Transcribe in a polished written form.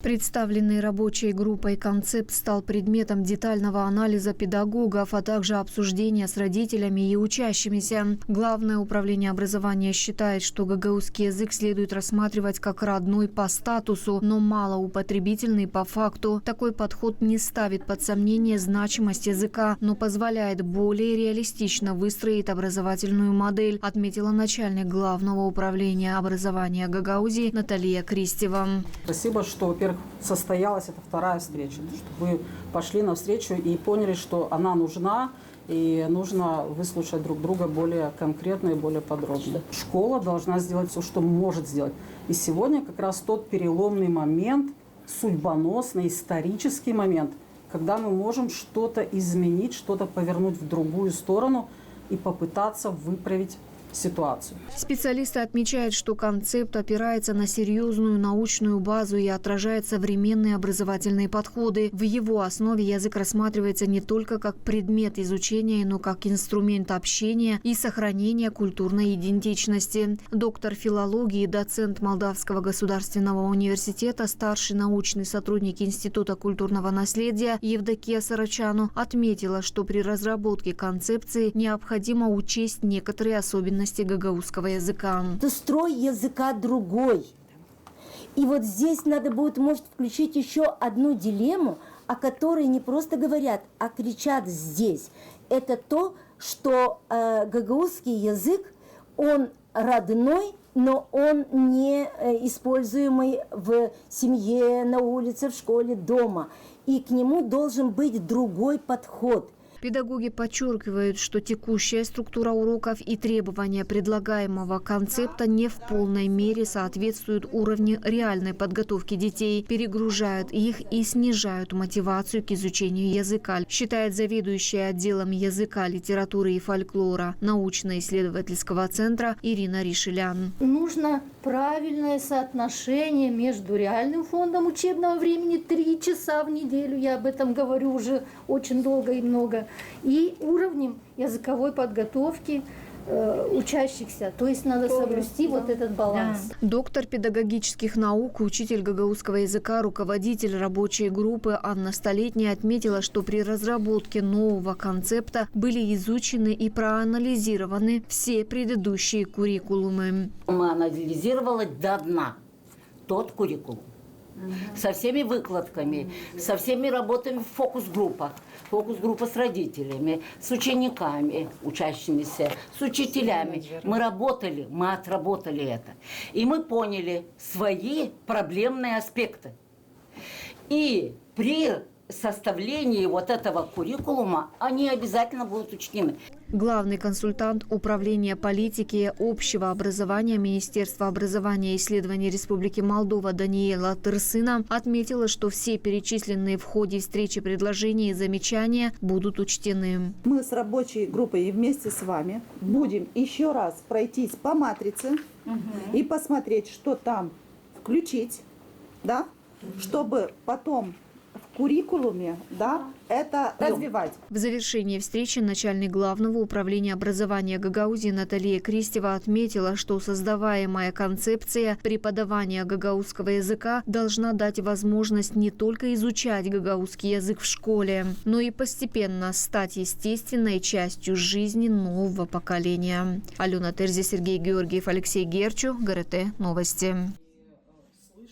Представленный рабочей группой концепт стал предметом детального анализа педагогов, а также обсуждения с родителями и учащимися. Главное управление образования считает, что гагаузский язык следует рассматривать как родной по статусу, но малоупотребительный по факту. Такой подход не ставит под сомнение значимость языка, но позволяет более реалистично выстроить образовательную модель, отметила начальник Главного управления образования Гагаузии Наталья Кристева. Спасибо, что, во-первых, состоялась эта вторая встреча, что вы пошли навстречу и поняли, что она нужна, и нужно выслушать друг друга более конкретно и более подробно. Школа должна сделать все, что может сделать. И сегодня как раз тот переломный момент, судьбоносный, исторический момент, когда мы можем что-то изменить, что-то повернуть в другую сторону и попытаться выправить ситуацию. Специалисты отмечают, что концепт опирается на серьезную научную базу и отражает современные образовательные подходы. В его основе язык рассматривается не только как предмет изучения, но как инструмент общения и сохранения культурной идентичности. Доктор филологии, доцент Молдавского государственного университета, старший научный сотрудник Института культурного наследия Евдокия Сарачану отметила, что при разработке концепции необходимо учесть некоторые особенности гагаузского языка. Строй языка другой. И вот здесь надо будет, может, включить еще одну дилемму, о которой не просто говорят, а кричат здесь. Это то, что гагаузский язык, он родной, но он не используемый в семье, на улице, в школе, дома. И к нему должен быть другой подход. Педагоги подчеркивают, что текущая структура уроков и требования предлагаемого концепта не в полной мере соответствуют уровню реальной подготовки детей, перегружают их и снижают мотивацию к изучению языка, считает заведующая отделом языка, литературы и фольклора научно-исследовательского центра Ирина Ришелян. Нужно правильное соотношение между реальным фондом учебного времени 3 часа в неделю, я об этом говорю уже очень долго и много, и уровнем языковой подготовки учащихся. То есть надо соблюсти вот этот баланс. Доктор педагогических наук, учитель гагаузского языка, руководитель рабочей группы Анна Столетняя отметила, что при разработке нового концепта были изучены и проанализированы все предыдущие куррикулумы. Мы анализировали до дна тот куррикулум. Со всеми выкладками, со всеми работами в фокус-группах. Фокус-группа с родителями, с учениками, учащимися, с учителями. Мы работали, мы отработали это. И мы поняли свои проблемные аспекты. И при составлении вот этого куррикулума они обязательно будут учтены. Главный консультант Управления политики общего образования Министерства образования и исследований Республики Молдова Даниэла Тырсына отметила, что все перечисленные в ходе встречи предложения и замечания будут учтены. Мы с рабочей группой и вместе с вами будем еще раз пройтись по матрице и посмотреть, что там включить, да, чтобы потом в куррикулуме, да, это развивать. В завершении встречи начальник Главного управления образования Гагаузии Наталья Кристева отметила, что создаваемая концепция преподавания гагаузского языка должна дать возможность не только изучать гагаузский язык в школе, но и постепенно стать естественной частью жизни нового поколения. Алена Терзи, Сергей Георгиев, Алексей Герчу, ГРТ Новости.